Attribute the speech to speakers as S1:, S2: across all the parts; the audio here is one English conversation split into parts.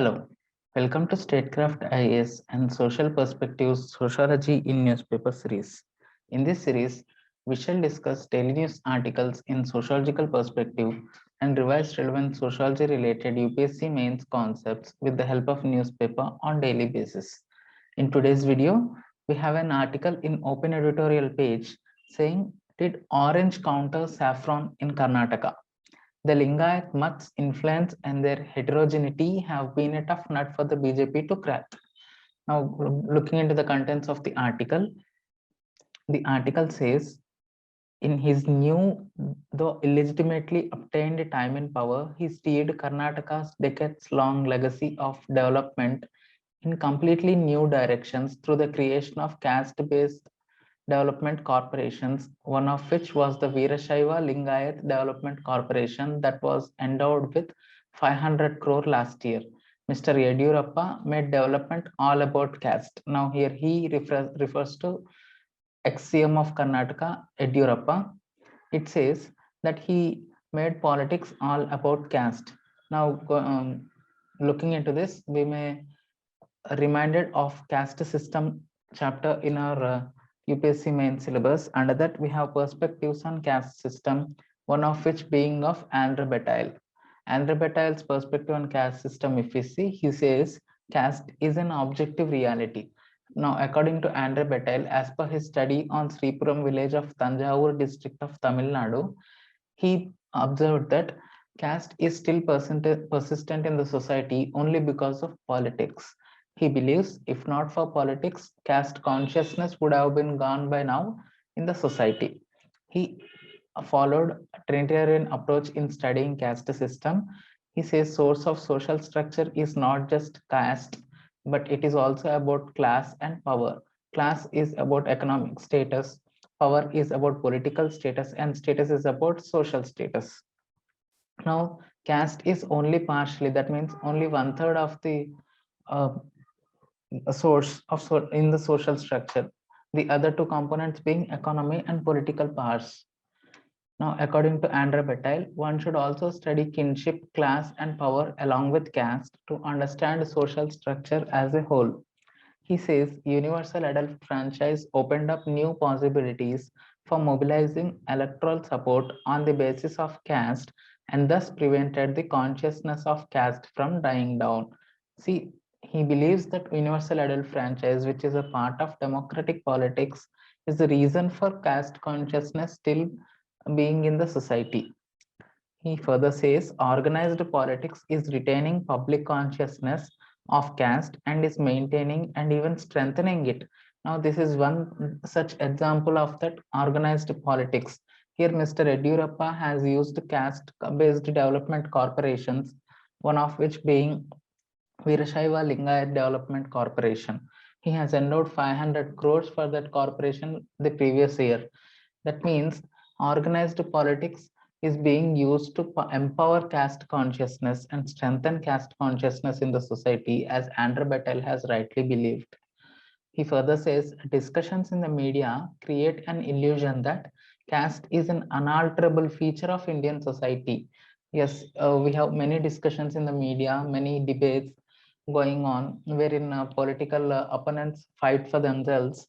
S1: Hello, welcome to Statecraft IAS and Social Perspectives Sociology in Newspaper series. In this series, we shall discuss daily news articles in sociological perspective and revise relevant sociology related UPSC mains concepts with the help of newspaper on daily basis. In today's video, we have an article in open editorial page saying, did orange counter saffron in Karnataka? The Lingayat mutt's influence and their heterogeneity have been a tough nut for the BJP to crack. Now, looking into the contents of the article says, in his new, though illegitimately obtained time in power, he steered Karnataka's decades-long legacy of development in completely new directions through the creation of caste-based development corporations, one of which was the Veerashaiva Lingayat Development Corporation that was endowed with 500 crore last year. Mr. Yediyurappa made development all about caste. Now here he refers to ex-CM of Karnataka, Yediyurappa. It says that he made politics all about caste. Now looking into this, we may reminded of caste system chapter in our UPSC main syllabus. Under that, we have perspectives on caste system, one of which being of Andre Bataille. Andre Bataille's perspective on caste system, if we see, he says caste is an objective reality. Now, according to Andre Bataille, as per his study on Sripuram village of Tanjavur district of Tamil Nadu, he observed that caste is still persistent in the society only because of politics. He believes if not for politics, caste consciousness would have been gone by now in the society. He followed a Trinitarian approach in studying caste system. He says source of social structure is not just caste, but it is also about class and power. Class is about economic status, power is about political status, and status is about social status. Now, caste is only partially, that means only one third of the uh, source of in the social structure, the other two components being economy and political powers. Now, according to Andre Bataille, one should also study kinship, class, and power along with caste to understand social structure as a whole. He says universal adult franchise opened up new possibilities for mobilizing electoral support on the basis of caste and thus prevented the consciousness of caste from dying down. See, he believes that universal adult franchise, which is a part of democratic politics, is the reason for caste consciousness still being in the society. He further says organized politics is retaining public consciousness of caste and is maintaining and even strengthening it. Now, this is one such example of that organized politics. Here, Mr. Yediyurappa has used caste-based development corporations, one of which being Veerashaiva Lingayat Development Corporation. He has endowed 500 crores for that corporation the previous year. That means organized politics is being used to empower caste consciousness and strengthen caste consciousness in the society, as Andre Bataille has rightly believed. He further says discussions in the media create an illusion that caste is an unalterable feature of Indian society. Yes, we have many discussions in the media, many debates going on wherein political opponents fight for themselves.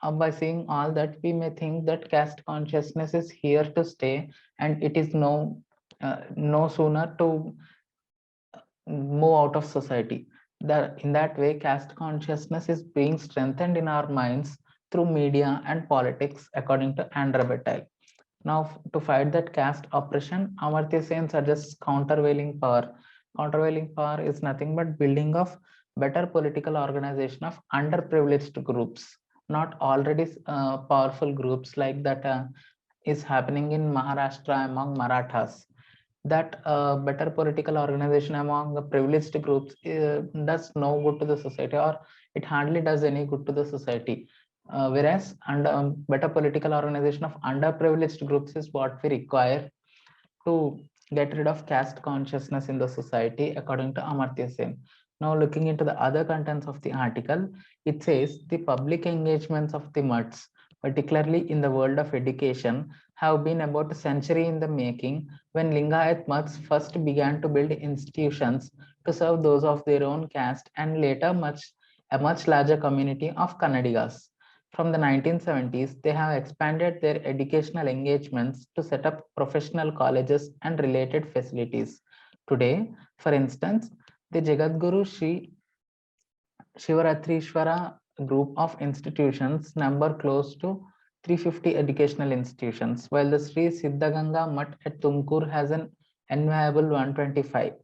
S1: By seeing all that, we may think that caste consciousness is here to stay and it is no sooner to move out of society. That in that way, caste consciousness is being strengthened in our minds through media and politics, according to Andre Bataille. Now, to fight that caste oppression, Amartya Sen suggests countervailing power. Countervailing power is nothing but building of better political organization of underprivileged groups, not already powerful groups like that is happening in Maharashtra among Marathas. That better political organization among the privileged groups does no good to the society, or it hardly does any good to the society. Whereas better political organization of underprivileged groups is what we require to get rid of caste consciousness in the society, according to Amartya Sen. Now, looking into the other contents of the article, it says the public engagements of the mutts. particularly in the world of education, have been about a century in the making when Lingayat Maths first began to build institutions to serve those of their own caste and later a much larger community of Kannadigas. From the 1970s, they have expanded their educational engagements to set up professional colleges and related facilities. Today, for instance, the Jagadguru Sri Shivarathrishwara group of institutions number close to 350 educational institutions, while the Sri Siddhaganga Mutt at Tumkur has an enviable 125.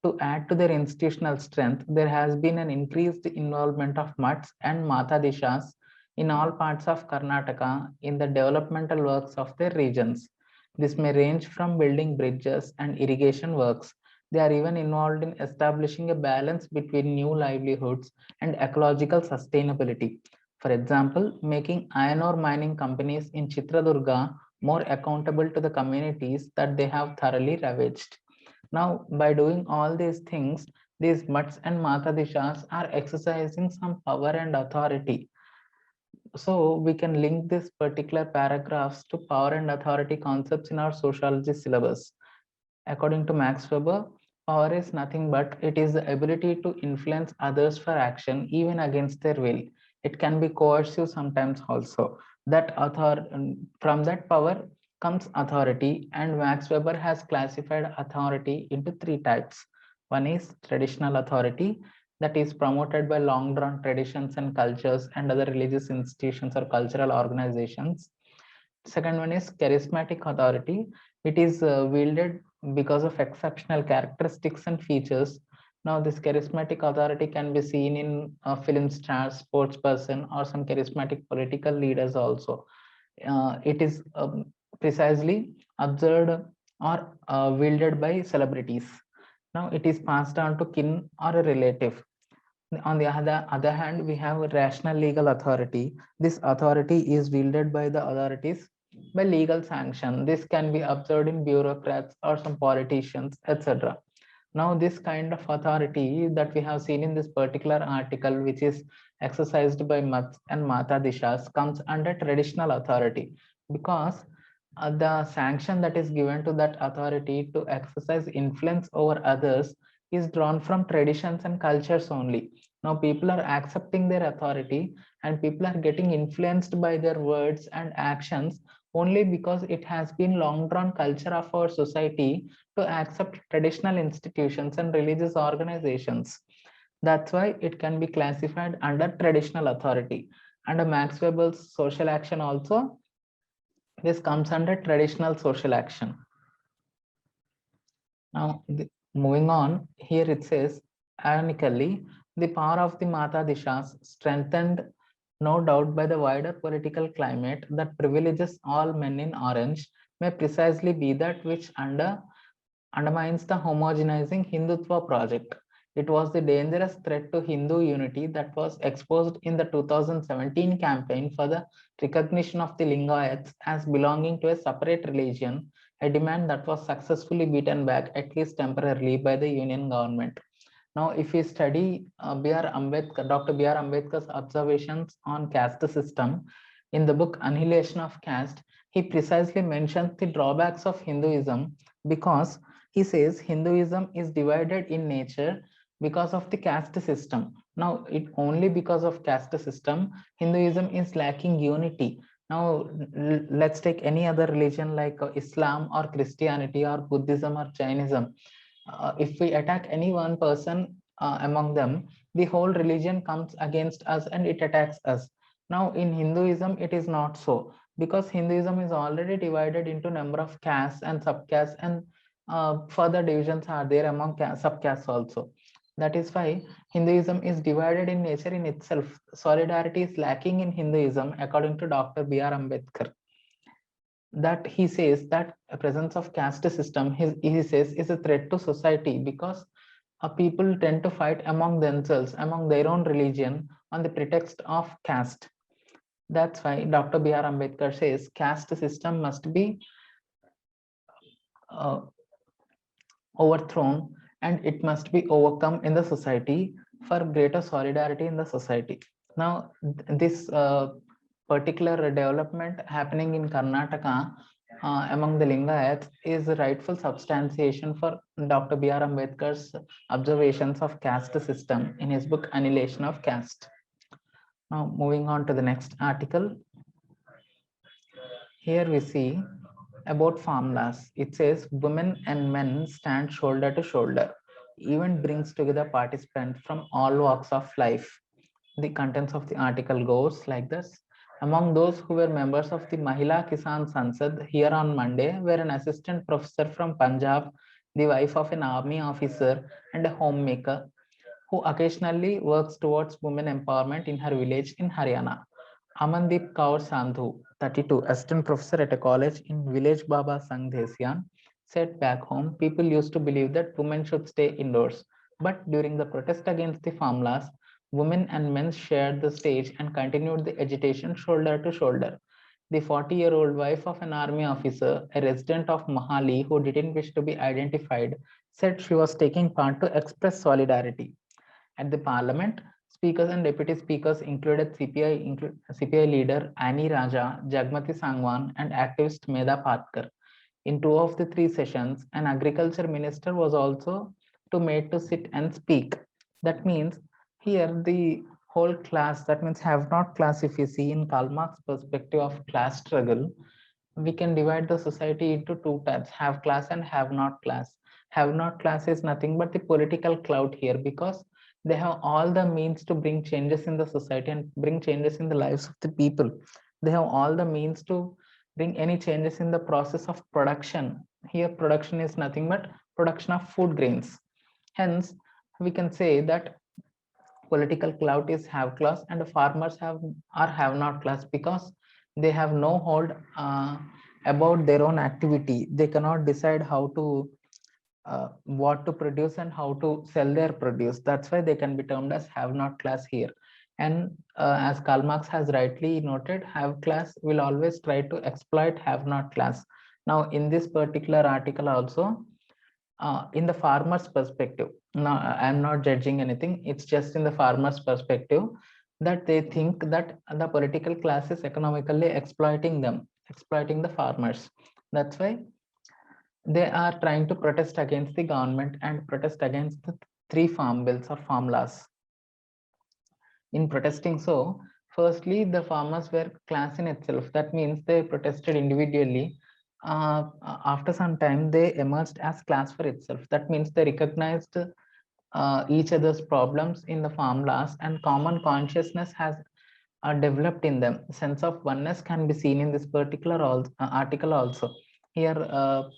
S1: To add to their institutional strength, there has been an increased involvement of mutts and matadishas in all parts of Karnataka in the developmental works of their regions. This may range from building bridges and irrigation works. They are even involved in establishing a balance between new livelihoods and ecological sustainability. For example, making iron ore mining companies in Chitradurga more accountable to the communities that they have thoroughly ravaged. Now, by doing all these things, these mutts and matadishas are exercising some power and authority. So we can link this particular paragraphs to power and authority concepts in our sociology syllabus. According to Max Weber, power is nothing but it is the ability to influence others for action even against their will. It can be coercive sometimes also. From that power comes authority, and Max Weber has classified authority into three types. One is traditional authority, that is promoted by long drawn traditions and cultures and other religious institutions or cultural organizations. Second one is charismatic authority. It is wielded because of exceptional characteristics and features. Now, this charismatic authority can be seen in film stars, sports person, or some charismatic political leaders also. It is precisely observed or wielded by celebrities. Now, it is passed on to kin or a relative. On the other hand, we have a rational legal authority. This authority is wielded by the authorities by legal sanction. This can be observed in bureaucrats or some politicians, etc. Now, this kind of authority that we have seen in this particular article, which is exercised by Mats and Matadishas, comes under traditional authority because the sanction that is given to that authority to exercise influence over others is drawn from traditions and cultures only. Now, people are accepting their authority and people are getting influenced by their words and actions only because it has been long drawn culture of our society to accept traditional institutions and religious organizations. That's why it can be classified under traditional authority. Under Max Weber's social action also, this comes under traditional social action. Now, moving on, here it says, ironically, the power of the Matadishas, strengthened no doubt by the wider political climate that privileges all men in orange, may precisely be that which undermines the homogenizing Hindutva project. It was the dangerous threat to Hindu unity that was exposed in the 2017 campaign for the recognition of the Lingayats as belonging to a separate religion, a demand that was successfully beaten back, at least temporarily, by the union government. Now, if we study Dr. B.R. Ambedkar's observations on caste system in the book Annihilation of Caste, he precisely mentions the drawbacks of Hinduism because he says Hinduism is divided in nature because of the caste system. Now, it only because of caste system, Hinduism is lacking unity. Now, let's take any other religion like Islam or Christianity or Buddhism or Jainism. If we attack any one person among them, the whole religion comes against us and it attacks us. Now, in Hinduism, it is not so because Hinduism is already divided into number of castes and subcastes, and further divisions are there among subcastes also. That is why Hinduism is divided in nature in itself. Solidarity is lacking in Hinduism, according to Dr. B.R. Ambedkar. That he says that a presence of caste system, he says, is a threat to society because people tend to fight among themselves, among their own religion, on the pretext of caste. That's why Dr. B.R. Ambedkar says caste system must be uh, overthrown and it must be overcome in the society for greater solidarity in the society. Now, this particular development happening in Karnataka among the Lingayats is a rightful substantiation for Dr. B.R. Ambedkar's observations of caste system in his book Annihilation of Caste. Now moving on to the next article. Here we see about formulas. It says women and men stand shoulder to shoulder. Event brings together participants from all walks of life. The contents of the article goes like this. Among those who were members of the Mahila Kisan Sansad here on Monday were an assistant professor from Punjab, the wife of an army officer, and a homemaker who occasionally works towards women empowerment in her village in Haryana. Amandeep Kaur Sandhu, 32, assistant professor at a college in village Baba Sangh Dhesian, said back home people used to believe that women should stay indoors. But during the protest against the formulas, women and men shared the stage and continued the agitation shoulder to shoulder. The 40-year-old wife of an army officer, a resident of Mahali who didn't wish to be identified, said she was taking part to express solidarity. At the parliament, speakers and deputy speakers included CPI leader Annie Raja, Jagmati Sangwan, and activist Medha Patkar. In two of the three sessions, an agriculture minister was also made to sit and speak. That means here the whole class, that means have not class, if you see in Karl Marx perspective of class struggle, we can divide the society into two types, have class and have not class. Have not class is nothing but the political clout here, because they have all the means to bring changes in the society and bring changes in the lives of the people. They have all the means to bring any changes in the process of production. Here production is nothing but production of food grains. Hence we can say that political clout is have class and farmers have or have not class, because they have no hold about their own activity. They cannot decide how to what to produce and how to sell their produce. That's why they can be termed as have not class here. And as Karl Marx has rightly noted, have class will always try to exploit have not class. Now in this particular article also, in the farmer's perspective, now I'm not judging anything, it's just in the farmer's perspective that they think that the political class is economically exploiting them, exploiting the farmers. That's why they are trying to protest against the government and protest against the three farm bills or farm laws. In protesting, so firstly the farmers were class in itself, that means they protested individually. After some time they emerged as class for itself, that means they recognized each other's problems in the farm laws, and common consciousness has are developed in them. Sense of oneness can be seen in this particular article also. Here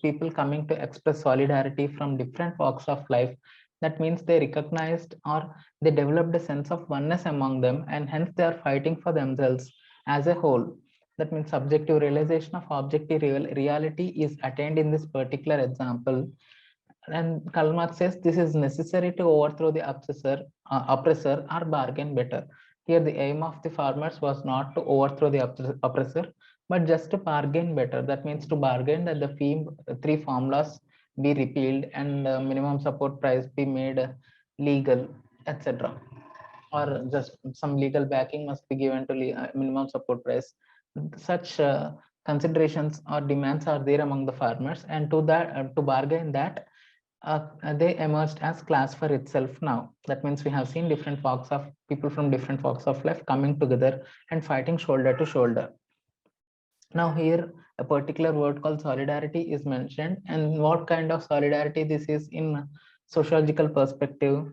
S1: people coming to express solidarity from different walks of life, that means they recognized or they developed a sense of oneness among them, and hence they are fighting for themselves as a whole. That means subjective realization of objective reality is attained in this particular example. And Karl Marx says this is necessary to overthrow the oppressor or bargain better. Here, the aim of the farmers was not to overthrow the oppressor, but just to bargain better. That means to bargain that the three formulas be repealed and minimum support price be made legal, etc. Or just some legal backing must be given to minimum support price. Such considerations or demands are there among the farmers, and to that to bargain that they emerged as class for itself now. That means we have seen different walks of people from different walks of life coming together and fighting shoulder to shoulder. Now here a particular word called solidarity is mentioned, and what kind of solidarity this is in sociological perspective,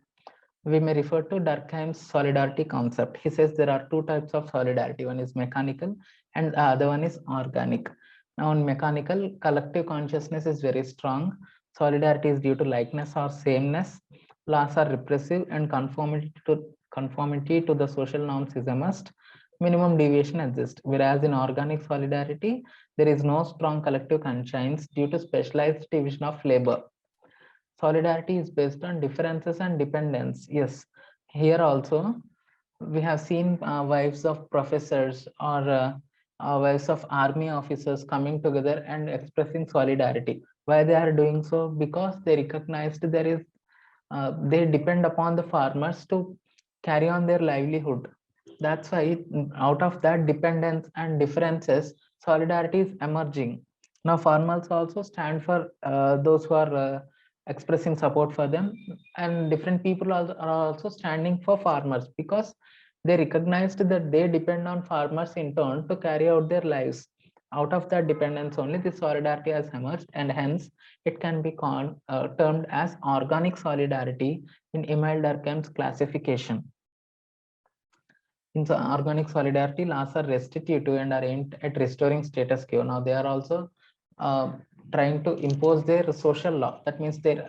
S1: we may refer to Durkheim's solidarity concept. He says there are two types of solidarity. One is mechanical and the other one is organic. Now in mechanical, collective consciousness is very strong. Solidarity is due to likeness or sameness. Laws are repressive and conformity to the social norms is a must. Minimum deviation exists. Whereas in organic solidarity, there is no strong collective conscience due to specialized division of labor. Solidarity is based on differences and dependence. Yes, here also we have seen wives of professors or wives of army officers coming together and expressing solidarity. Why they are doing so? Because they recognized there is they depend upon the farmers to carry on their livelihood. That's why out of that dependence and differences, solidarity is emerging. Now, farmers also stand for those who are expressing support for them, and different people are also standing for farmers because they recognized that they depend on farmers in turn to carry out their lives. Out of that dependence only, this solidarity has emerged, and hence it can be termed as organic solidarity in Emile Durkheim's classification. In the organic solidarity, laws are restitutive and are aimed at restoring status quo. Now they are also trying to impose their social law. That means their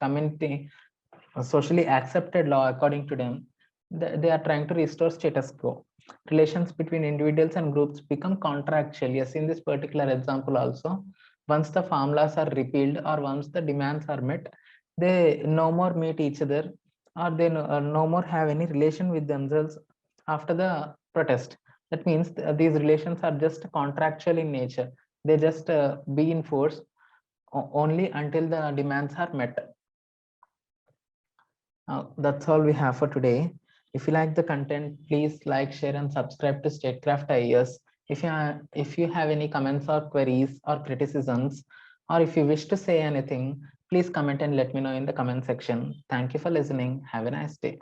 S1: community socially accepted law according to them. They are trying to restore status quo. Relations between individuals and groups become contractual. Yes, in this particular example also, once the farm laws are repealed or once the demands are met, they no more meet each other, or they no more have any relation with themselves after the protest. That means these relations are just contractual in nature. They just be in force only until the demands are met. That's all we have for today. If you like the content, please like, share, and subscribe to Statecraft IAS. If you have any comments or queries or criticisms, or if you wish to say anything, please comment and let me know in the comment section. Thank you for listening. Have a nice day.